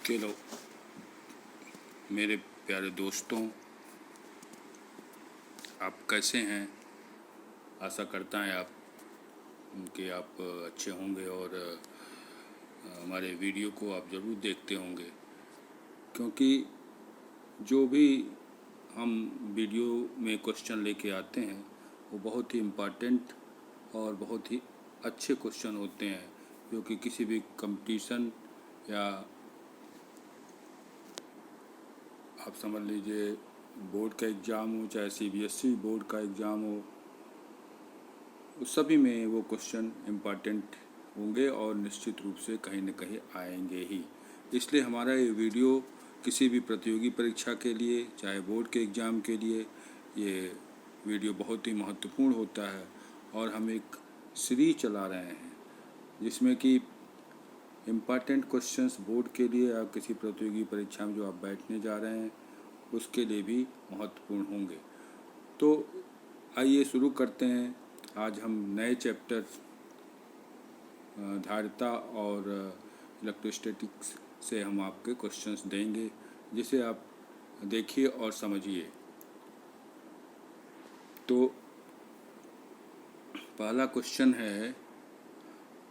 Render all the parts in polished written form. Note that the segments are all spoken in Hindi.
चलो मेरे प्यारे दोस्तों, आप कैसे हैं? आशा करता है कि आप अच्छे होंगे और हमारे वीडियो को आप ज़रूर देखते होंगे, क्योंकि जो भी हम वीडियो में क्वेश्चन लेके आते हैं वो बहुत ही इम्पोर्टेंट और बहुत ही अच्छे क्वेश्चन होते हैं, जो कि किसी भी कंपटीशन या आप समझ लीजिए बोर्ड का एग्ज़ाम हो, चाहे सीबीएसई बोर्ड का एग्ज़ाम हो, उस सभी में वो क्वेश्चन इम्पॉर्टेंट होंगे और निश्चित रूप से कहीं न कहीं आएंगे ही। इसलिए हमारा ये वीडियो किसी भी प्रतियोगी परीक्षा के लिए, चाहे बोर्ड के एग्ज़ाम के लिए, ये वीडियो बहुत ही महत्वपूर्ण होता है। और हम एक सीरीज चला रहे हैं जिसमें कि इम्पॉर्टेंट क्वेश्चंस बोर्ड के लिए या किसी प्रतियोगी परीक्षा में जो आप बैठने जा रहे हैं उसके लिए भी महत्वपूर्ण होंगे। तो आइए शुरू करते हैं। आज हम नए चैप्टर धारिता और इलेक्ट्रोस्टैटिक्स से हम आपके क्वेश्चंस देंगे, जिसे आप देखिए और समझिए। तो पहला क्वेश्चन है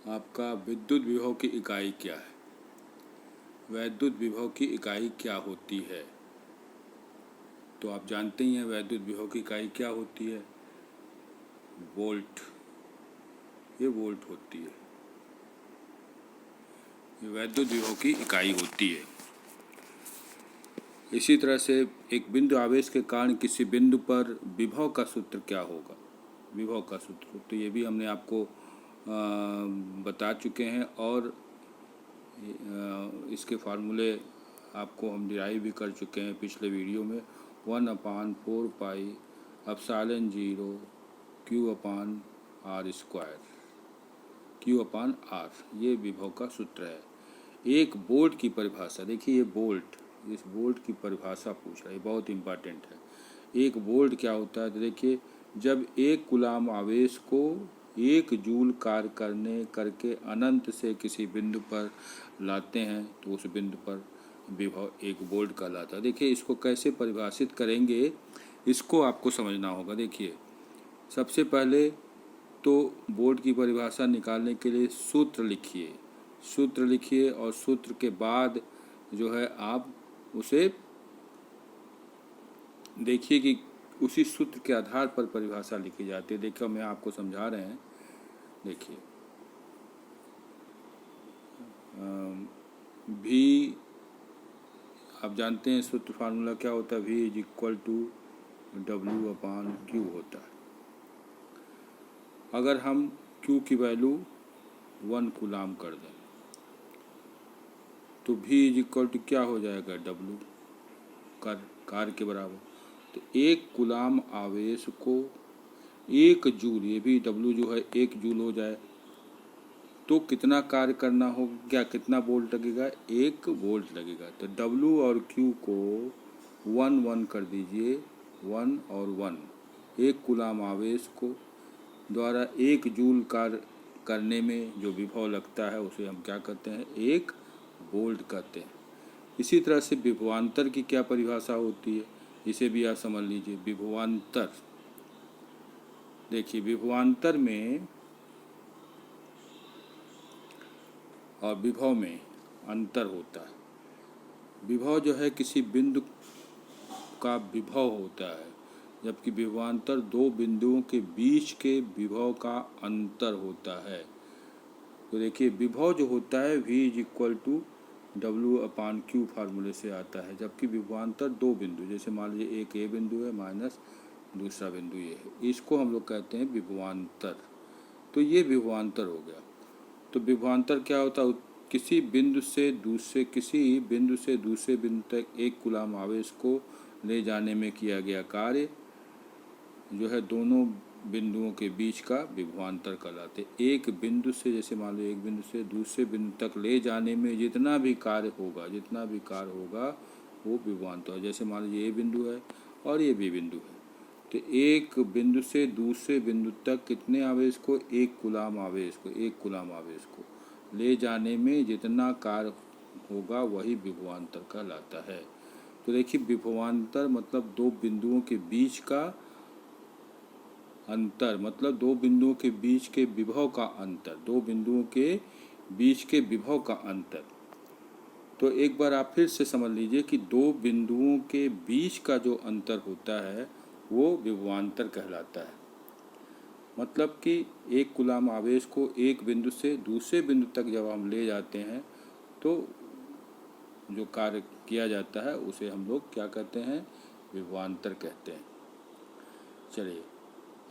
आपका, विद्युत विभव की इकाई क्या है? वैद्युत विभव की इकाई क्या होती है? तो आप जानते ही हैं वैद्युत विभव की इकाई क्या होती है। वोल्ट, ये वोल्ट होती है, ये वैद्युत विभव की इकाई होती है। इसी तरह से एक बिंदु आवेश के कारण किसी बिंदु पर विभव का सूत्र क्या होगा? विभव का सूत्र तो ये भी हमने आपको बता चुके हैं और इसके फार्मूले आपको हम डिराइव भी कर चुके हैं पिछले वीडियो में। 1/4 पाई एप्सिलॉन 0 Q/r², Q/r, ये विभव का सूत्र है। एक वोल्ट की परिभाषा देखिए, ये वोल्ट, इस वोल्ट की परिभाषा पूछ रहा है, ये बहुत इम्पोर्टेंट है। एक वोल्ट क्या होता है? तो देखिए, जब एक कूलाम आवेश को 1 जूल कार्य करके अनंत से किसी बिंदु पर लाते हैं तो उस बिंदु पर विभव 1 वोल्ट कहलाता है। देखिए, इसको कैसे परिभाषित करेंगे, इसको आपको समझना होगा। देखिए, सबसे पहले तो वोल्ट की परिभाषा निकालने के लिए सूत्र लिखिए और सूत्र के बाद जो है आप उसे देखिए कि उसी सूत्र के आधार पर परिभाषा लिखी जाती है। देखिए, मैं आपको समझा रहे हैं। देखिए, भी आप जानते हैं सूत्र फार्मूला क्या होता है, V = W/Q होता है। अगर हम Q की वैल्यू 1 कूलाम कर दें तो V क्या हो जाएगा? W, कार्य के बराबर। तो 1 कूलाम आवेश को 1 जूल, ये भी W जो है 1 जूल हो जाए तो कितना कार्य करना होगा? क्या कितना वोल्ट लगेगा? 1 वोल्ट लगेगा। तो W और Q को 1 कर दीजिए, 1 और 1। 1 कूलाम आवेश को द्वारा 1 जूल कार्य करने में जो विभव लगता है उसे हम क्या कहते हैं? 1 वोल्ट कहते हैं। इसी तरह से विभवांतर की क्या परिभाषा होती है, इसे भी आप समझ लीजिए। विभवांतर, देखिए, विभवांतर में और विभव में अंतर होता है। विभव जो है किसी बिंदु का विभव होता है, जबकि विभवांतर 2 बिंदुओं के बीच के विभव का अंतर होता है। तो देखिए, विभव जो होता है V = W/Q फार्मूले से आता है, जबकि विभवांतर 2 बिंदु, जैसे मान लीजिए एक ये बिंदु है माइनस दूसरा बिंदु ये है, इसको हम लोग कहते हैं विभवांतर। तो ये विभवांतर हो गया। तो विभवांतर क्या होता है? किसी बिंदु से दूसरे बिंदु तक 1 कूलाम आवेश को ले जाने में किया गया कार्य जो है दोनों बिंदुओं के बीच का विभवांतर कहलाते। एक बिंदु से, जैसे मान लो एक बिंदु से दूसरे बिंदु तक ले जाने में जितना भी कार्य होगा वो विभवांतर है। जैसे मान लीजिए ये बिंदु है और ये भी बिंदु है, तो एक बिंदु से दूसरे बिंदु तक कितने आवेश को? 1 कूलाम आवेश को ले जाने में जितना कार्य होगा वही विभवांतर कहलाता है। तो देखिए विभवांतर मतलब दो बिंदुओं के बीच का अंतर, मतलब दो बिंदुओं के बीच के विभव का अंतर, दो बिंदुओं के बीच के विभव का अंतर। तो एक बार आप फिर से समझ लीजिए कि दो बिंदुओं के बीच का जो अंतर होता है वो विभवांतर कहलाता है। मतलब कि एक कूलाम आवेश को एक बिंदु से दूसरे बिंदु तक जब हम ले जाते हैं तो जो कार्य किया जाता है उसे हम लोग क्या कहते हैं, विभवांतर कहते हैं। चलिए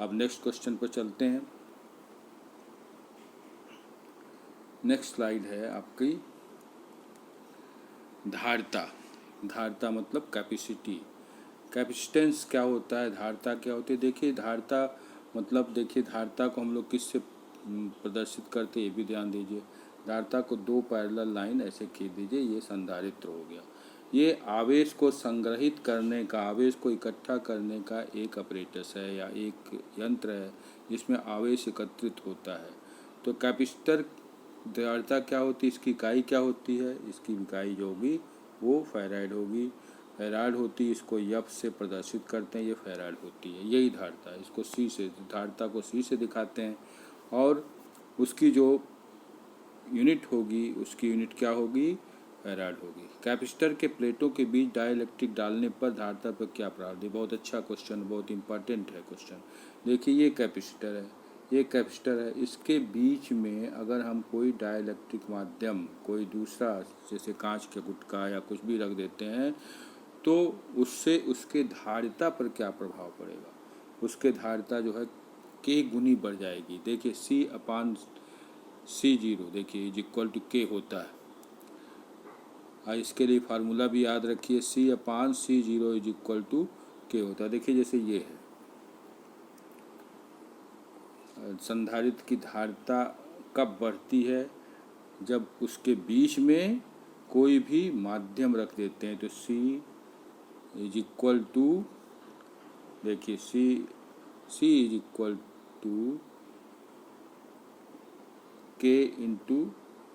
अब नेक्स्ट क्वेश्चन पर चलते हैं। नेक्स्ट स्लाइड है आपकी धारिता। धारिता मतलब कैपेसिटी। कैपेसिटेंस क्या होता है, धारिता क्या होती है। देखिए धारिता मतलब देखिए धारिता को हम लोग किससे प्रदर्शित करते हैं ये भी ध्यान दीजिए। धारिता को दो पैरेलल लाइन ऐसे खींच दीजिए, ये संधारित्र हो गया। ये आवेश को संग्रहित करने का, आवेश को इकट्ठा करने का एक अपरेटस है या एक यंत्र है जिसमें आवेश एकत्रित होता है। तो कैपेसिटर धारिता क्या होती है, इसकी इकाई क्या होती है, इसकी इकाई जो होगी वो फैराड होगी। फैराड होती है, इसको यफ से प्रदर्शित करते हैं, ये फैराड होती है, यही धारिता है। इसको सी से, धारिता को सी से दिखाते हैं और उसकी जो यूनिट होगी उसकी यूनिट क्या होगी, फैराड होगी। कैपेसिटर के प्लेटों के बीच डाइलेक्ट्रिक डालने पर धारिता पर क्या प्रभाव है। बहुत अच्छा क्वेश्चन, बहुत इंपॉर्टेंट है क्वेश्चन। देखिए ये कैपेसिटर है, ये कैपेसिटर है, इसके बीच में अगर हम कोई डाइलेक्ट्रिक माध्यम, कोई दूसरा जैसे कांच के गुटका या कुछ भी रख देते हैं तो उससे उसके धारिता पर क्या प्रभाव पड़ेगा। उसके धारिता जो है के गुनी बढ़ जाएगी। देखिए सी अपान सी जीरो देखिए इज इक्वल टू के होता है। इसके लिए फार्मूला भी याद रखिए, सी अपान सी जीरो इज इक्वल टू के होता है। देखिए जैसे ये है, संधारित्र की धारिता कब बढ़ती है, जब उसके बीच में कोई भी माध्यम रख देते हैं। तो सी इज इक्वल टू, देखिए C is equal to K into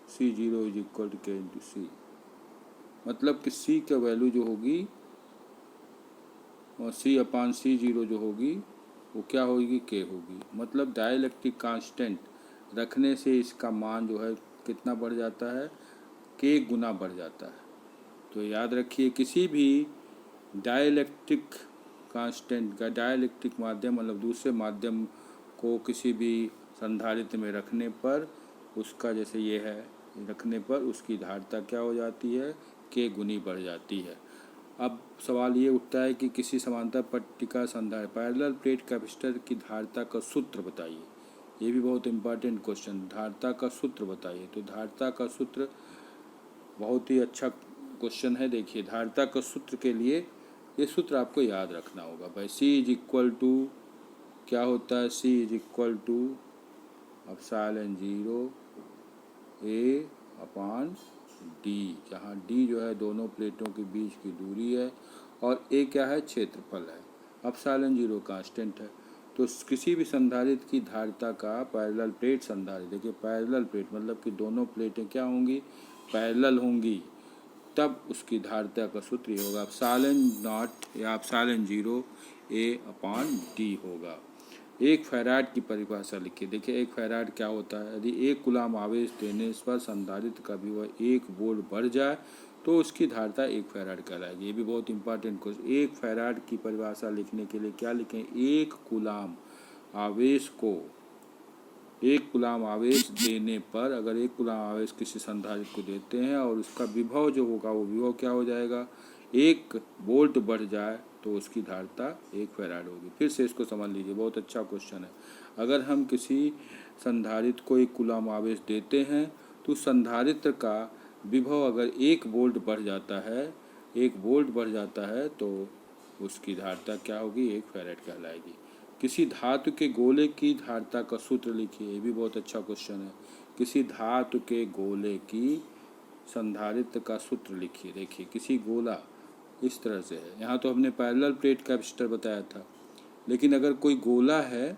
C zero is equal to K into C. मतलब कि सी का वैल्यू जो होगी और सी अपान सी जीरो जो होगी वो क्या होगी, के होगी। मतलब डाइलेक्ट्रिक कांस्टेंट रखने से इसका मान जो है कितना बढ़ जाता है, के गुना बढ़ जाता है। तो याद रखिए किसी भी डाइलेक्ट्रिक कांस्टेंट का, डाइलेक्ट्रिक माध्यम मतलब दूसरे माध्यम को किसी भी संधारित्र में रखने पर उसका, जैसे ये है, रखने पर उसकी धारिता क्या हो जाती है, के गुनी बढ़ जाती है। अब सवाल ये उठता है कि किसी समांतर पट्टिका संधारित्र पैरेलल प्लेट कैपेसिटर की धारिता का सूत्र बताइए। ये भी बहुत इंपॉर्टेंट क्वेश्चन, धारिता का सूत्र बताइए। तो धारिता का सूत्र बहुत ही अच्छा क्वेश्चन है। देखिए धारिता का सूत्र के लिए ये सूत्र आपको याद रखना होगा भाई। सी इज इक्वल टू क्या होता है, C is equal to epsilon zero A upon D, जहाँ डी जो है दोनों प्लेटों के बीच की दूरी है और ए क्या है, क्षेत्रफल है, एप्सिलॉन जीरो कांस्टेंट है। तो किसी भी संधारित्र की धारिता का पैरेलल प्लेट संधारित्र, देखिए पैरेलल प्लेट मतलब कि दोनों प्लेटें क्या होंगी, पैरेलल होंगी, तब उसकी धारिता का सूत्र ये होगा एप्सिलॉन नॉट या epsilon zero A upon D होगा। एक फैराड की परिभाषा लिखिए। देखिए एक फैराड क्या होता है, यदि एक कूलाम आवेश देने पर संधारित्र का विभव एक वोल्ट बढ़ जाए तो उसकी धारिता एक फैराड कहलाएगी। ये भी बहुत इंपॉर्टेंट क्वेश्चन। एक फैराड की परिभाषा लिखने के लिए क्या लिखें, एक कूलाम आवेश को, एक कूलाम आवेश देने पर, अगर एक कूलाम आवेश किसी संधारित्र को देते हैं और उसका विभव जो होगा वो विभव क्या हो जाएगा, एक वोल्ट बढ़ जाए तो उसकी धारिता एक फैराड होगी। फिर से इसको समझ लीजिए, बहुत अच्छा क्वेश्चन है। अगर हम किसी संधारित्र को एक कूलाम आवेश देते हैं तो संधारित्र का विभव अगर एक वोल्ट बढ़ जाता है, एक वोल्ट बढ़ जाता है तो उसकी धारिता क्या होगी, एक फैराड कहलाएगी। किसी धातु के गोले की धारिता का सूत्र लिखिए। ये भी बहुत अच्छा क्वेश्चन है। किसी धातु के गोले की संधारित्र का सूत्र लिखिए। देखिए किसी गोला इस तरह से है, यहाँ तो हमने पैरेलल प्लेट कैपेसिटर बताया था, लेकिन अगर कोई गोला है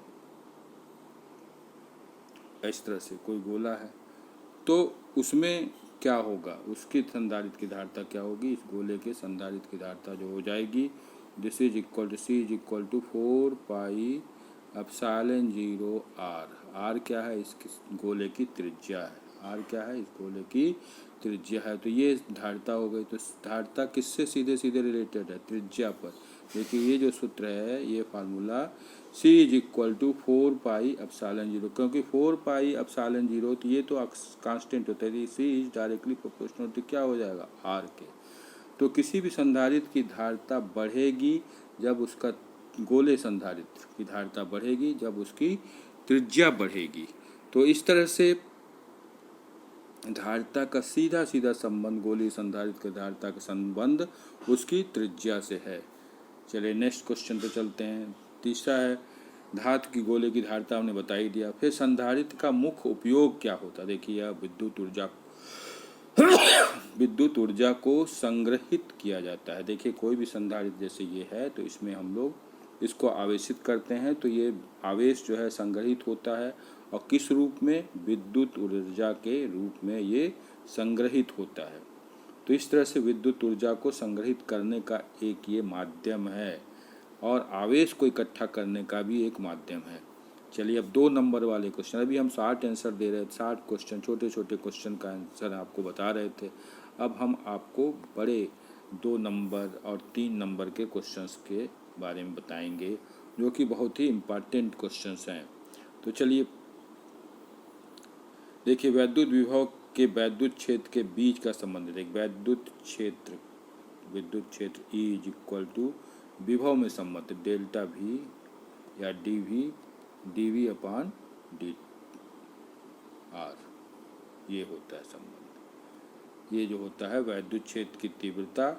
इस तरह से, कोई गोला है तो उसमें क्या होगा, उसकी संधारित्र की धारिता क्या होगी, इस गोले के संधारित्र की धारिता जो हो जाएगी this is equal to C is equal to 4 pi epsilon 0 R. R क्या है, इस गोले की त्रिज्या है। आर क्या है, इस गोले की त्रिज्या है। तो ये धारिता हो गई। तो धारिता किससे सीधे सीधे रिलेटेड है, त्रिज्या पर। देखिए ये जो सूत्र है, ये formula C is equal to 4 pi epsilon 0, क्योंकि 4 पाई एप्सिलॉन 0 तो ये तो कांस्टेंट होता है, C इज डायरेक्टली प्रोपोर्शनल तो क्या हो जाएगा R के। तो किसी भी संधारित्र की धारिता बढ़ेगी जब उसका गोले संधारित्र की धारिता बढ़ेगी जब उसकी त्रिज्या बढ़ेगी। तो इस तरह से धारिता का सीधा सीधा संबंध गोलीय संधारित्र की धारिता का संबंध उसकी त्रिज्या से है। चलिए नेक्स्ट क्वेश्चन पे चलते हैं। तीसरा है धातु की गोले की धारिता हमने बता ही दिया। फिर संधारित्र का मुख्य उपयोग क्या होता है। देखिए यह विद्युत ऊर्जा को संग्रहित किया जाता है। देखिए कोई भी संधारित्र जैसे ये है तो इसमें हम लोग इसको आवेशित करते हैं तो ये आवेश जो है संग्रहित होता है, और किस रूप में, विद्युत ऊर्जा के रूप में ये संग्रहित होता है। तो इस तरह से विद्युत ऊर्जा को संग्रहित करने का एक ये माध्यम है, और आवेश को इकट्ठा करने का भी एक माध्यम है। चलिए अब 2 नंबर वाले क्वेश्चन, अभी हम 60 आंसर दे रहे थे, 60 क्वेश्चन छोटे छोटे क्वेश्चन का आंसर आपको बता रहे थे। अब हम आपको बड़े 2 नंबर और 3 नंबर के क्वेश्चंस के बारे में बताएंगे जो कि बहुत ही इम्पॉर्टेंट क्वेश्चंस हैं। तो चलिए देखिए विद्युत विभव के विद्युत क्षेत्र के बीच का संबंध है। विद्युत क्षेत्र E इज इक्वल टू विभव में संबंध डेल्टा V या dV अपॉन dt R, ये होता है संबंध। ये जो होता है विद्युत क्षेत्र की तीव्रता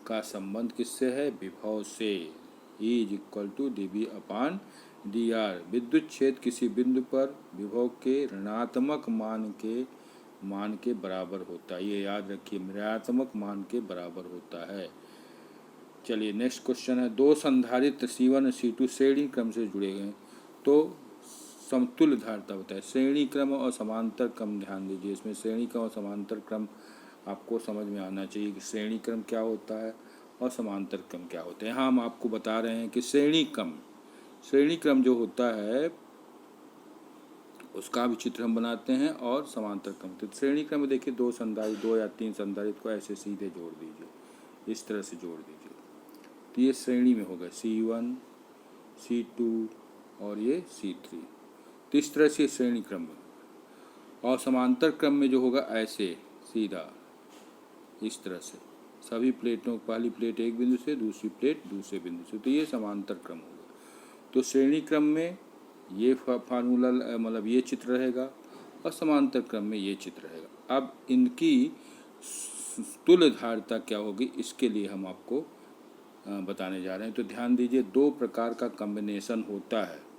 का संबंध किससे है, विभव से। E is equal to dV upon dr। विद्युत क्षेत्र किसी बिंदु पर विभव के ऋणात्मक मान के बराबर होता है। ये याद रखिए, ऋणात्मक मान के बराबर होता है। चलिए नेक्स्ट क्वेश्चन है, 2 संधारित्र C1 और C2 श्रेणी क्रम से जुड़े गए तो समतुल्य धारिता बताए। श्रेणी क्रम और समांतर क्रम ध्यान दीजिए, इसमें श्रेणी क्रम और समांतर क्रम आपको समझ में आना चाहिए कि श्रेणी क्रम क्या होता है और समांतर क्रम क्या होता है। यहाँ हम आपको बता रहे हैं कि श्रेणी क्रम जो होता है उसका भी चित्र हम बनाते हैं, और समांतर क्रम। तो श्रेणी क्रम में देखिए 2 संधारित्र 2 या 3 संधारित्र को ऐसे सीधे जोड़ दीजिए, इस तरह से जोड़ दीजिए, तो ये श्रेणी में होगा C1 C2 और ये C3। तो इस तरह से श्रेणी क्रम में, और समांतर क्रम में जो होगा ऐसे सीधा इस तरह से, सभी प्लेटों, पहली प्लेट एक बिंदु से, दूसरी प्लेट दूसरे बिंदु से, तो ये समांतर क्रम होगा। तो श्रेणी क्रम में ये फार्मूला मतलब ये चित्र रहेगा, और समांतर क्रम में ये चित्र रहेगा। अब इनकी तुल्य धारिता क्या होगी, इसके लिए हम आपको बताने जा रहे हैं। तो ध्यान दीजिए 2 प्रकार का कॉम्बिनेशन होता है,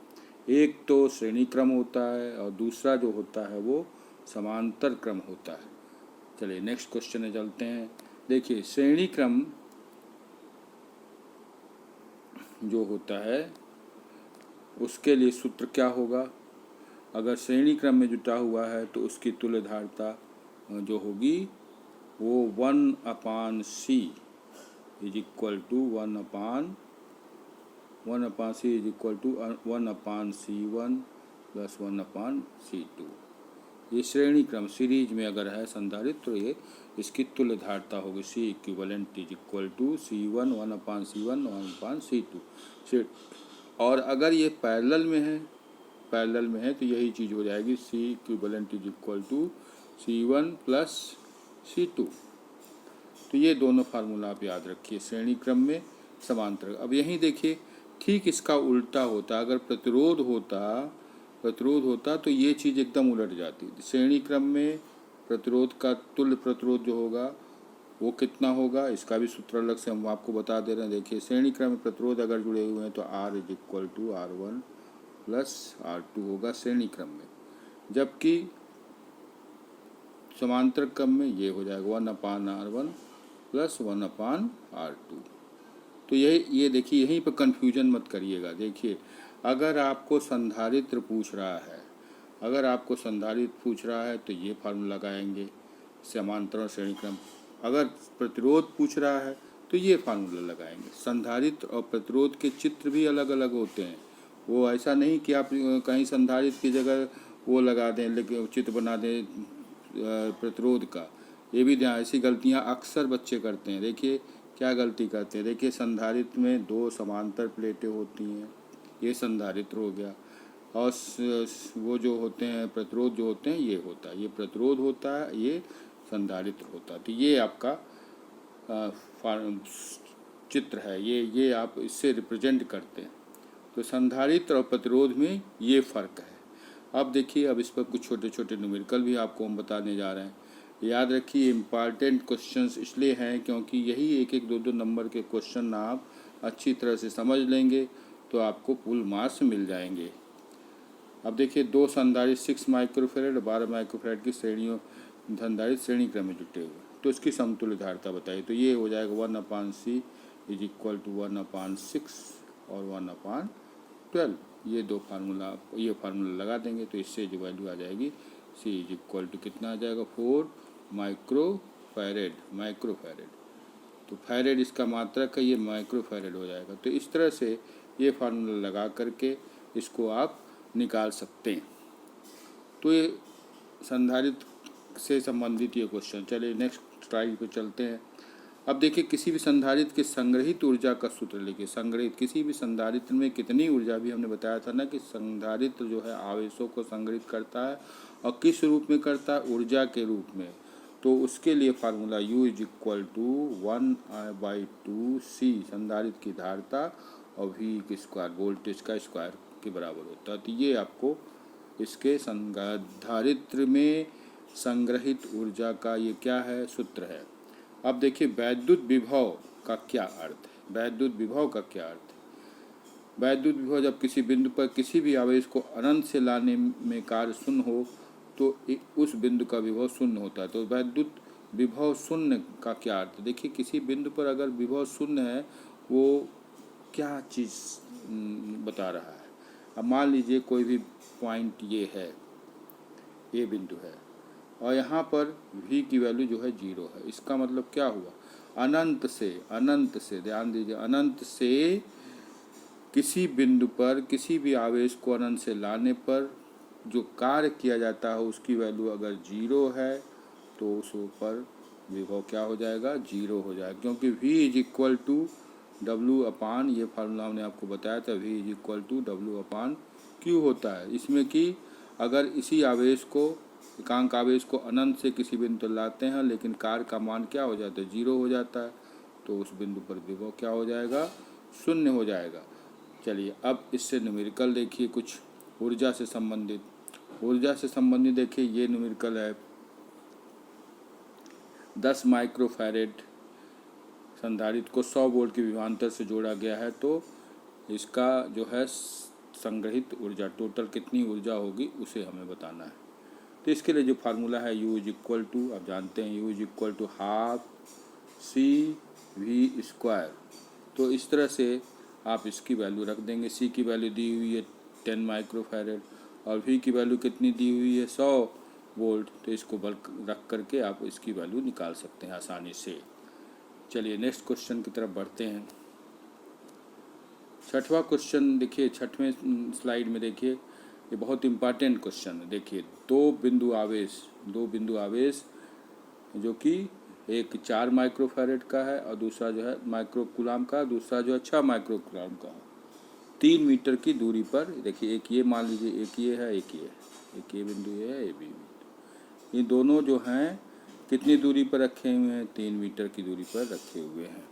एक तो श्रेणी क्रम होता है और दूसरा जो होता है वो समांतर क्रम होता है। चलिए नेक्स्ट क्वेश्चन में चलते हैं। देखिए श्रेणी क्रम जो होता है उसके लिए सूत्र क्या होगा। अगर श्रेणी क्रम में जुटा हुआ है तो उसकी तुल्य धारिता जो होगी वो 1/C is equal to 1/C is equal to 1/C1 plus 1/C2। ये श्रेणी क्रम सीरीज में अगर है संधारित्र तो ये इसकी तुल्य धारिता होगी C equivalent is equal to C1 1/C1 1/C2। और अगर ये पैरेलल में है तो यही चीज़ हो जाएगी C equivalent is equal to C1 plus C2। तो ये दोनों फार्मूला आप याद रखिए, श्रेणी क्रम में, समांतर। अब यहीं देखिए ठीक इसका उल्टा होता, अगर प्रतिरोध होता तो ये चीज़ एकदम उलट जाती। श्रेणी क्रम में प्रतिरोध का तुल्य प्रतिरोध जो होगा वो कितना होगा, इसका भी सूत्र अलग से हम आपको बता दे रहे हैं। देखिए श्रेणी क्रम में प्रतिरोध अगर जुड़े हुए हैं तो R is equal to R1 plus R2 होगा श्रेणी क्रम में, जबकि समांतर क्रम में ये हो जाएगा 1/R1 प्लस 1/R2। तो ये देखिए, यहीं पर कन्फ्यूजन मत करिएगा। देखिए अगर आपको संधारित्र पूछ रहा है तो ये फार्मूला लगाएंगे, समांतर और श्रेणी क्रम। अगर प्रतिरोध पूछ रहा है तो ये फार्मूला लगाएंगे। संधारित्र और प्रतिरोध के चित्र भी अलग अलग होते हैं। वो ऐसा नहीं कि आप कहीं संधारित्र की जगह वो लगा दें, लेकिन चित्र बना दें प्रतिरोध का। ये भी ध्यान, ऐसी गलतियां अक्सर बच्चे करते हैं। देखिए क्या गलती करते हैं। देखिए संधारित्र में 2 समांतर प्लेटें होती हैं, ये संधारित्र हो गया। और वो जो होते हैं प्रतिरोध जो होते हैं ये होता है, ये प्रतिरोध होता है, ये संधारित्र होता है। तो ये आपका चित्र है, ये आप इससे रिप्रेजेंट करते हैं। तो संधारित्र और प्रतिरोध में ये फ़र्क है। अब देखिए, अब इस पर कुछ छोटे छोटे न्यूमेरिकल भी आपको हम बताने जा रहे हैं। याद रखिए इम्पॉर्टेंट क्वेश्चंस इसलिए हैं क्योंकि यही 1-1, 2-2 नंबर के क्वेश्चन आप अच्छी तरह से समझ लेंगे तो आपको फुल मार्क्स मिल जाएंगे। अब देखिए 2 संधारित्र 6 माइक्रोफेरेड और 12 माइक्रोफेरेड की श्रेणियों संधारित्र श्रेणी क्रम में जुटे हुए, तो इसकी समतुल्य धारिता बताइए। तो ये हो जाएगा 1/C इज इक्वल टू 1/6 और 1/12। ये ये फार्मूला लगा देंगे तो इससे जो वैल्यू आ जाएगी C इज इक्वल टू कितना आ जाएगा 4 माइक्रोफेरेड। तो फैरेड इसका मात्रक है, ये माइक्रोफेरेड हो जाएगा। तो इस तरह से ये फार्मूला लगा करके इसको आप निकाल सकते हैं। तो ये संधारित्र से संबंधित ये क्वेश्चन। चलिए नेक्स्ट स्लाइड पे चलते हैं। अब देखिए किसी भी संधारित्र की संग्रहित ऊर्जा का सूत्र लिखिए। संग्रहित किसी भी संधारित्र में कितनी ऊर्जा, भी हमने बताया था ना कि संधारित्र जो है आवेशों को संग्रहित करता है और किस रूप में करता है, ऊर्जा के रूप में। तो उसके लिए formula U is equal to 1/2C संधारित्र की धारिता और V की स्क्वायर वोल्टेज का स्क्वायर के बराबर होता है। तो ये आपको इसके संधारित्र में संग्रहित ऊर्जा का ये क्या है, सूत्र है। अब देखिए वैद्युत विभव का क्या अर्थ है। वैद्युत विभव का क्या अर्थ है। वैद्युत विभव जब किसी बिंदु पर किसी भी आवेश को अनंत से लाने में कार्य शून्य हो तो उस बिंदु का विभव शून्य होता है। तो वैद्युत विभव शून्य का क्या अर्थ है। देखिए किसी बिंदु पर अगर विभव शून्य है, वो क्या चीज़ बता रहा है। अब मान लीजिए कोई भी पॉइंट ये है, ये बिंदु है और यहाँ पर V की वैल्यू जो है 0 है। इसका मतलब क्या हुआ, अनंत से ध्यान दीजिए, अनंत से किसी बिंदु पर किसी भी आवेश को अनंत से लाने पर जो कार्य किया जाता है उसकी वैल्यू अगर 0 है तो उस ऊपर विभव क्या हो जाएगा, 0 हो जाएगा। क्योंकि V is equal to W/, ये फार्मूला हमने आपको बताया था, V is equal to W/Q होता है। इसमें कि अगर इसी आवेश को, एकांक आवेश को अनंत से किसी बिंदु पर लाते हैं लेकिन कार्य का मान क्या हो जाता है, 0 हो जाता है, तो उस बिंदु पर विभव क्या हो जाएगा, शून्य हो जाएगा। चलिए अब इससे न्यूमेरिकल देखिए कुछ ऊर्जा से संबंधित। देखिए ये न्यूमेरिकल है 10 माइक्रोफैरेड संधारित्र को 100 वोल्ट के विभवांतर से जोड़ा गया है। तो इसका जो है संग्रहित ऊर्जा टोटल कितनी ऊर्जा होगी उसे हमें बताना है। तो इसके लिए जो फार्मूला है U इज इक्वल टू, आप जानते हैं U is equal to 1/2CV square. तो इस तरह से आप इसकी वैल्यू रख देंगे। C की वैल्यू दी हुई है 10 माइक्रोफैरेड और V की वैल्यू कितनी दी हुई है 100 वोल्ट। तो इसको बल्क रख करके आप इसकी वैल्यू निकाल सकते हैं आसानी से। चलिए नेक्स्ट क्वेश्चन की तरफ बढ़ते हैं। 6वां क्वेश्चन देखिए, 6वें स्लाइड में देखिए, ये बहुत इम्पॉर्टेंट क्वेश्चन है। देखिए दो बिंदु आवेश जो कि एक 4 माइक्रोफैरेड का है और दूसरा जो है माइक्रोकूलाम का, दूसरा जो है 6 माइक्रोकूलाम का, 3 मीटर की दूरी पर। देखिए एक ये मान लीजिए, एक ये है, एक ये बिंदु ये है, ये भी बिंदु। ये दोनों जो हैं कितनी दूरी पर रखे हुए हैं, 3 मीटर की दूरी पर रखे हुए हैं।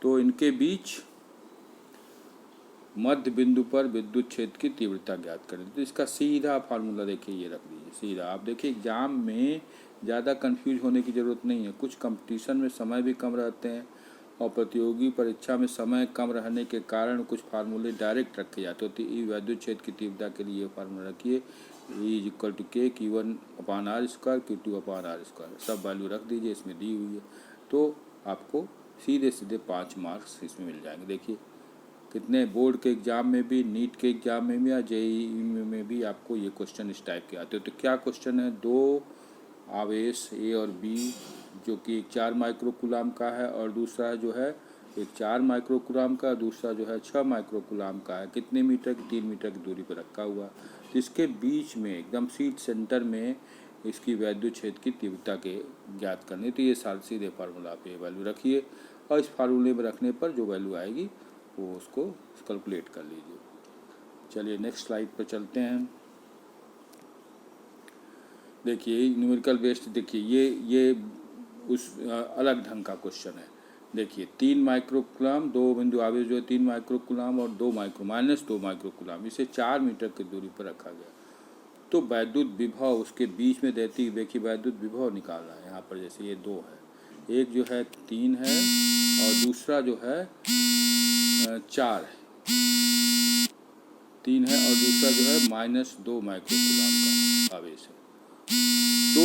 तो इनके बीच मध्य बिंदु पर विद्युत क्षेत्र की तीव्रता ज्ञात करें। तो इसका सीधा फार्मूला देखिए, ये रख दीजिए सीधा। आप देखिए एग्जाम में ज़्यादा कंफ्यूज होने की ज़रूरत नहीं है। कुछ कंपटीशन में समय भी कम रहते हैं और प्रतियोगी परीक्षा में समय कम रहने के कारण कुछ फार्मूले डायरेक्ट रखे जाते होते हैं। विद्युत क्षेत्र की तीव्रता के लिए ये फार्मूला रखिए, E is equal to K Q1/r², Q2/r²। सब वैल्यू रख दीजिए, इसमें दी हुई है। तो आपको सीधे 5 मार्क्स इसमें मिल जाएंगे। देखिए कितने बोर्ड के एग्ज़ाम में भी, नीट के एग्ज़ाम में भी या JEE में भी आपको ये क्वेश्चन इस टाइप के आते हो। तो क्या क्वेश्चन है, 2 आवेश ए और बी, जो कि एक 4 माइक्रोकूलाम का है और दूसरा जो है एक 4 माइक्रोकूलाम का, दूसरा जो है 6 माइक्रोकूलाम का है। कितने मीटर की? 3 मीटर की दूरी पर रखा हुआ। तो इसके बीच में एकदम सीध सेंटर में इसकी वैद्युत क्षेत्र की तीव्रता के ज्ञात करनी। तो ये सीधे फार्मूला पे वैल्यू रखिए और इस फार्मूले में रखने पर जो वैल्यू आएगी वो उसको कैलकुलेट कर लीजिए। चलिए नेक्स्ट स्लाइड पर चलते हैं। देखिए न्यूमेरिकल बेस्ड, देखिए ये उस अलग ढंग का क्वेश्चन है। देखिए 3 माइक्रोकूलाम, 2 बिंदु आवेश जो है 3 माइक्रोकूलाम और 2 माइक्रोकूलाम, इसे 4 मीटर की दूरी पर रखा गया। तो वैद्युत विभव उसके बीच में देती, देखिए वैद्युत विभव निकालना है यहाँ पर। जैसे ये 2 है, एक जो है 3 है और दूसरा जो है 4 है, 3 है और दूसरा जो है -2 माइक्रोकूलाम का आवेश है। तो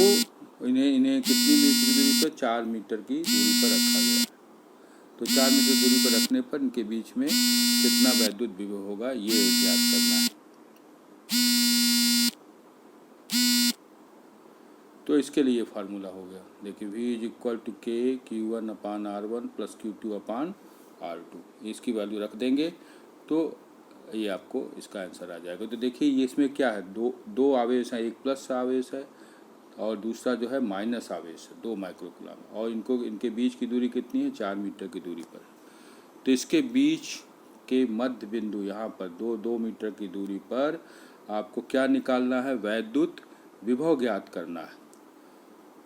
इन्हें कितनी मीटर की दूरी पर? 4 मीटर की दूरी पर रखा गया है। तो 4 मीटर दूरी पर रखने पर इनके बीच में कितना वैद्युत विभव होगा ये ज्ञात करना है। तो इसके लिए फार्मूला हो गया, देखिए V = K Q1/R1 + Q2/R2। इसकी वैल्यू रख देंगे तो ये आपको इसका आंसर आ जाएगा। तो देखिए ये इसमें क्या है, दो आवेश हैं, एक प्लस आवेश है और दूसरा जो है माइनस आवेश है 2 माइक्रोकूलाम, और इनके बीच की दूरी कितनी है? 4 मीटर की दूरी पर। तो इसके बीच के मध्य बिंदु यहाँ पर 2 मीटर की दूरी पर आपको क्या निकालना है? वैद्युत विभव ज्ञात करना है।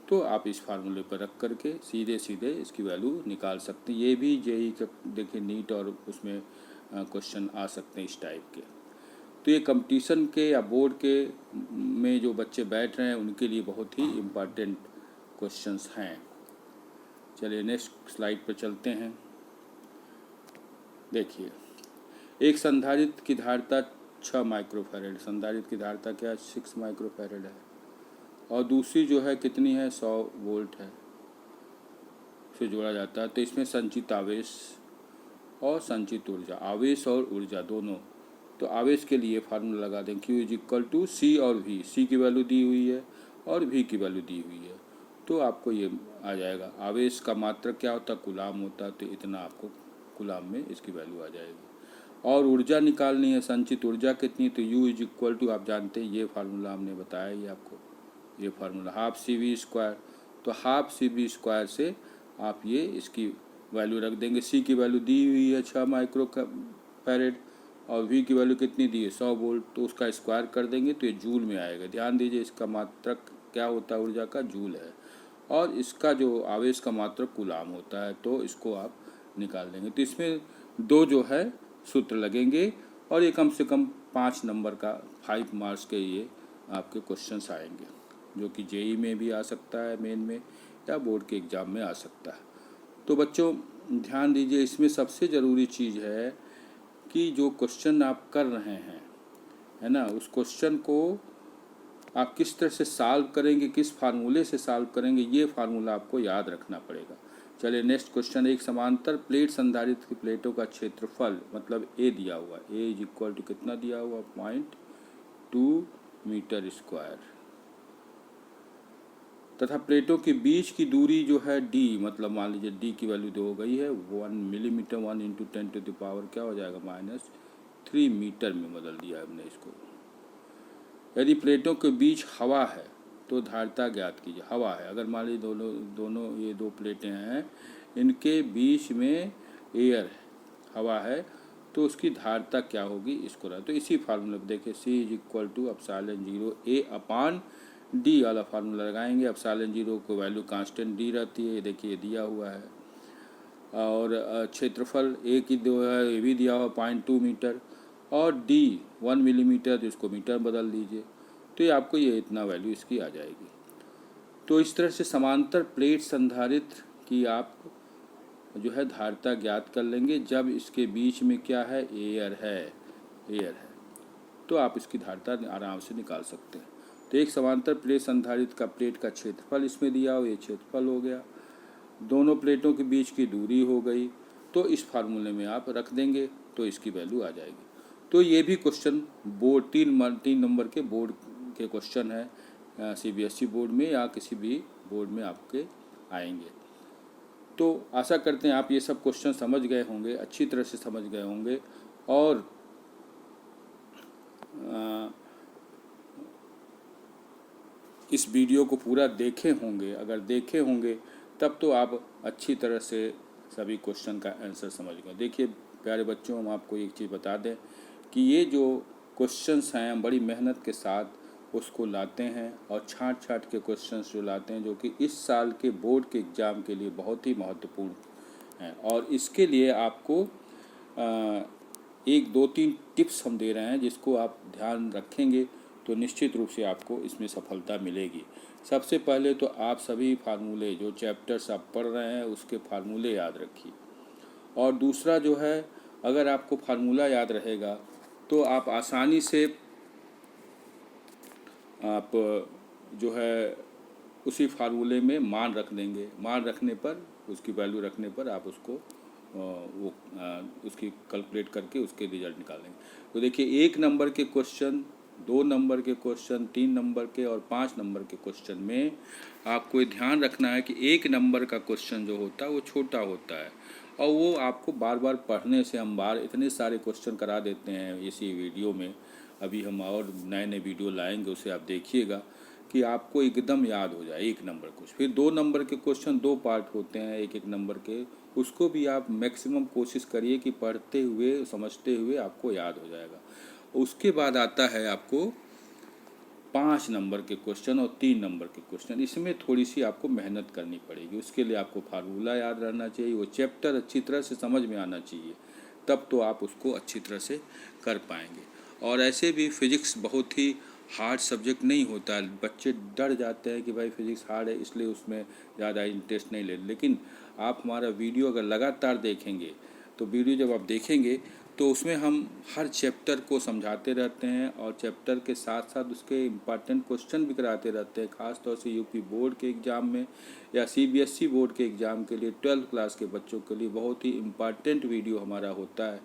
तो आप इस फार्मूले पर रख करके सीधे सीधे इसकी वैल्यू निकाल सकते हैं। ये भी जेईई का देखिए नीट और उसमें क्वेश्चन आ सकते हैं इस टाइप के। तो ये कंपटीशन के या बोर्ड के में जो बच्चे बैठ रहे हैं उनके लिए बहुत ही इम्पॉर्टेंट क्वेश्चंस हैं। चलिए नेक्स्ट स्लाइड पर चलते हैं। देखिए एक संधारित्र की धारिता 6 माइक्रोफैरेड, संधारित्र की धारिता क्या है? 6 माइक्रोफैरेड है, और दूसरी जो है कितनी है? 100 वोल्ट है, से जोड़ा जाता है। तो इसमें संचित आवेश और संचित ऊर्जा, आवेश और ऊर्जा दोनों। तो आवेश के लिए फार्मूला लगा दें, Q = C और V। C की वैल्यू दी हुई है और V की वैल्यू दी हुई है। तो आपको ये आ जाएगा। आवेश का मात्रक क्या होता है? कूलाम होता है। तो इतना आपको कूलाम में इसकी वैल्यू आ जाएगी। और ऊर्जा निकालनी है, संचित ऊर्जा कितनी? तो U = आप जानते हैं, ये फार्मूला हमने बताया ही आपको, ये फार्मूला 12CV²। तो 12CV² से आप ये इसकी वैल्यू रख देंगे। C की वैल्यू दी हुई है 6 माइक्रोफैरेड और V की वैल्यू कितनी दी है? 100 वोल्ट। तो उसका स्क्वायर कर देंगे तो ये जूल में आएगा। ध्यान दीजिए इसका मात्रक क्या होता है? ऊर्जा का जूल है, और इसका जो आवेश का मात्रक कूलाम होता है। तो इसको आप निकाल देंगे। तो इसमें 2 जो है सूत्र लगेंगे और ये कम से कम 5 नंबर का 5 मार्क्स के ये आपके क्वेश्चंस आएंगे, जो कि जेईई में भी आ सकता है, मेन में, या बोर्ड के एग्ज़ाम में आ सकता है। तो बच्चों ध्यान दीजिए, इसमें सबसे ज़रूरी चीज़ है कि जो क्वेश्चन आप कर रहे हैं, है ना, उस क्वेश्चन को आप किस तरह से सॉल्व करेंगे, किस फार्मूले से सॉल्व करेंगे, ये फार्मूला आपको याद रखना पड़ेगा। चलिए नेक्स्ट क्वेश्चन। एक समांतर प्लेट संधारित्र की प्लेटों का क्षेत्रफल, मतलब ए दिया हुआ, A = कितना दिया हुआ? 0.2 मीटर स्क्वायर, तथा प्लेटों के बीच की दूरी जो है D, मतलब मान लीजिए D की वैल्यू हो गई है 1 मिलीमीटर, 1 × 10⁻⁻, क्या हो जाएगा? -3 मीटर में बदल दिया है हमने इसको। यदि प्लेटों के बीच हवा है तो धारिता ज्ञात कीजिए। हवा है, अगर मान लीजिए दोनों ये 2 प्लेटें हैं, इनके बीच में एयर है, हवा है, तो उसकी धारिता क्या होगी? इसको रहा। तो इसी फार्मूले पर देखिए C = ε0A/D वाला फार्मूला लगाएंगे। ε0 को वैल्यू कांस्टेंट D रहती है, ये देखिए ये दिया हुआ है, और क्षेत्रफल A की जो है ये भी दिया हुआ 0.2 मीटर, और D 1 मिलीमीटर, तो इसको मीटर बदल दीजिए। तो ये आपको ये इतना वैल्यू इसकी आ जाएगी। तो इस तरह से समांतर प्लेट संधारित्र की आप जो है धारिता ज्ञात कर लेंगे। जब इसके बीच में क्या है? एयर है, तो आप इसकी धारिता आराम से निकाल सकते हैं। तो एक समांतर प्लेट संधारित्र का प्लेट का क्षेत्रफल इसमें दिया हो, ये क्षेत्रफल हो गया, दोनों प्लेटों के बीच की दूरी हो गई। तो इस फार्मूले में आप रख देंगे तो इसकी वैल्यू आ जाएगी। तो ये भी क्वेश्चन बोर्ड 3 नंबर के बोर्ड के क्वेश्चन है, CBSE बोर्ड में या किसी भी बोर्ड में आपके आएंगे। तो आशा करते हैं आप ये सब क्वेश्चन समझ गए होंगे, अच्छी तरह से समझ गए होंगे और इस वीडियो को पूरा देखे होंगे। अगर देखे होंगे तब तो आप अच्छी तरह से सभी क्वेश्चन का आंसर समझ गए। देखिए प्यारे बच्चों, हम आपको एक चीज़ बता दें कि ये जो क्वेश्चंस हैं हम बड़ी मेहनत के साथ उसको लाते हैं और छांट छांट के क्वेश्चंस जो लाते हैं, जो कि इस साल के बोर्ड के एग्ज़ाम के लिए बहुत ही महत्वपूर्ण हैं। और इसके लिए आपको एक दो तीन टिप्स हम दे रहे हैं, जिसको आप ध्यान रखेंगे तो निश्चित रूप से आपको इसमें सफलता मिलेगी। सबसे पहले तो आप सभी फार्मूले जो चैप्टर्स आप पढ़ रहे हैं उसके फार्मूले याद रखिए। और दूसरा जो है, अगर आपको फार्मूला याद रहेगा तो आप आसानी से आप जो है उसी फार्मूले में मान रख देंगे। मान रखने पर, उसकी वैल्यू रखने पर आप उसको उसकी कैलकुलेट करके उसके रिजल्ट निकालेंगे। तो देखिए 1 नंबर के क्वेश्चन, 2 नंबर के क्वेश्चन, 3 नंबर के और 5 नंबर के क्वेश्चन में आपको ये ध्यान रखना है कि 1 नंबर का क्वेश्चन जो होता है वो छोटा होता है और वो आपको बार बार पढ़ने से, हम इतने सारे क्वेश्चन करा देते हैं इसी वीडियो में। अभी हम और नए नए वीडियो लाएंगे, उसे आप देखिएगा कि आपको एकदम याद हो जाए 1 नंबर क्वेश्चन। फिर 2 नंबर के क्वेश्चन 2 पार्ट होते हैं 1 नंबर के, उसको भी आप मैक्सिमम कोशिश करिए कि पढ़ते हुए समझते हुए आपको याद हो जाएगा। उसके बाद आता है आपको 5 नंबर के क्वेश्चन और 3 नंबर के क्वेश्चन। इसमें थोड़ी सी आपको मेहनत करनी पड़ेगी। उसके लिए आपको फार्मूला याद रहना चाहिए, वो चैप्टर अच्छी तरह से समझ में आना चाहिए, तब तो आप उसको अच्छी तरह से कर पाएंगे। और ऐसे भी फिजिक्स बहुत ही हार्ड सब्जेक्ट नहीं होता है। बच्चे डर जाते हैं कि भाई फिजिक्स हार्ड है इसलिए उसमें ज़्यादा इंटरेस्ट नहीं ले, लेकिन आप हमारा वीडियो अगर लगातार देखेंगे तो वीडियो जब आप देखेंगे तो उसमें हम हर चैप्टर को समझाते रहते हैं और चैप्टर के साथ साथ उसके इम्पॉर्टेंट क्वेश्चन भी कराते रहते हैं। ख़ास तौर से यूपी बोर्ड के एग्ज़ाम में या CBSE बोर्ड के एग्ज़ाम के लिए 12th क्लास के बच्चों के लिए बहुत ही इम्पॉर्टेंट वीडियो हमारा होता है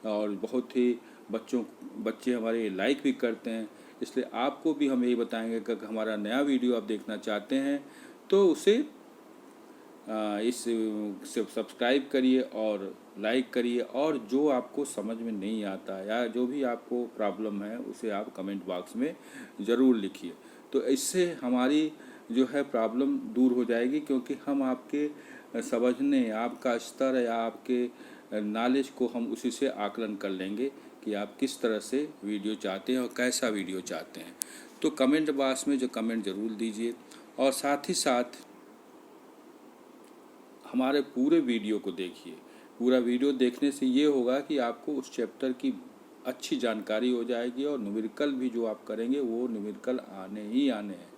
और बहुत ही बच्चे हमारे लाइक भी करते हैं। इसलिए आपको भी हम यही बताएंगे कि अगर हमारा नया वीडियो आप देखना चाहते हैं तो उसे सब्सक्राइब करिए और लाइक करिए, और जो आपको समझ में नहीं आता या जो भी आपको प्रॉब्लम है उसे आप कमेंट बॉक्स में ज़रूर लिखिए। तो इससे हमारी जो है प्रॉब्लम दूर हो जाएगी, क्योंकि हम आपके समझने, आपका स्तर या आपके नॉलेज को हम उसी से आकलन कर लेंगे कि आप किस तरह से वीडियो चाहते हैं और कैसा वीडियो चाहते हैं। तो कमेंट बॉक्स में जो कमेंट ज़रूर दीजिए और साथ ही साथ हमारे पूरे वीडियो को देखिए। पूरा वीडियो देखने से ये होगा कि आपको उस चैप्टर की अच्छी जानकारी हो जाएगी और न्यूमेरिकल भी जो आप करेंगे वो न्यूमेरिकल आने ही आने हैं।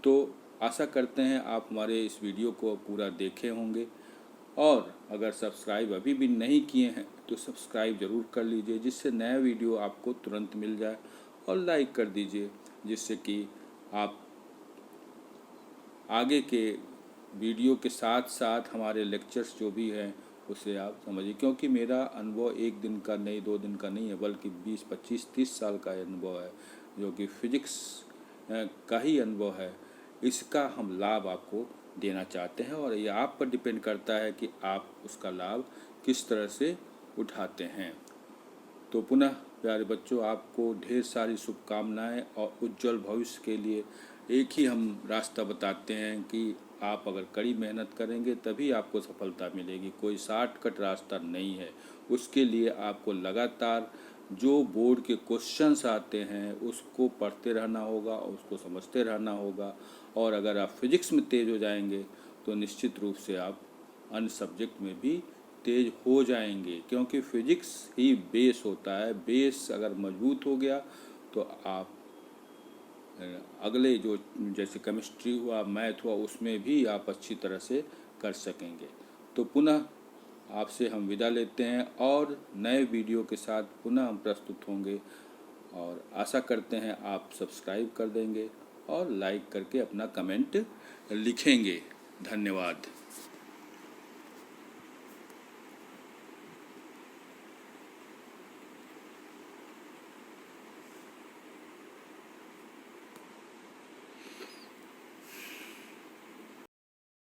तो आशा करते हैं आप हमारे इस वीडियो को पूरा देखे होंगे, और अगर सब्सक्राइब अभी भी नहीं किए हैं तो सब्सक्राइब ज़रूर कर लीजिए, जिससे नया वीडियो आपको तुरंत मिल जाए, और लाइक कर दीजिए जिससे कि आप आगे के वीडियो के साथ साथ हमारे लेक्चर्स जो भी हैं उसे आप समझिए। क्योंकि मेरा अनुभव 1 दिन का नहीं, 2 दिन का नहीं है, बल्कि 20, 25, 30 साल का अनुभव है, जो कि फिजिक्स का ही अनुभव है। इसका हम लाभ आपको देना चाहते हैं और ये आप पर डिपेंड करता है कि आप उसका लाभ किस तरह से उठाते हैं। तो पुनः प्यारे बच्चों, आपको ढेर सारी शुभकामनाएं और उज्जवल भविष्य के लिए एक ही हम रास्ता बताते हैं कि आप अगर कड़ी मेहनत करेंगे तभी आपको सफलता मिलेगी। कोई शॉर्टकट रास्ता नहीं है। उसके लिए आपको लगातार जो बोर्ड के क्वेश्चंस आते हैं उसको पढ़ते रहना होगा और उसको समझते रहना होगा। और अगर आप फिजिक्स में तेज़ हो जाएंगे तो निश्चित रूप से आप अन्य सब्जेक्ट में भी तेज हो जाएंगे, क्योंकि फिजिक्स ही बेस होता है। बेस अगर मजबूत हो गया तो आप अगले जो जैसे केमिस्ट्री हुआ, मैथ हुआ, उसमें भी आप अच्छी तरह से कर सकेंगे। तो पुनः आपसे हम विदा लेते हैं और नए वीडियो के साथ पुनः हम प्रस्तुत होंगे, और आशा करते हैं आप सब्सक्राइब कर देंगे और लाइक करके अपना कमेंट लिखेंगे। धन्यवाद।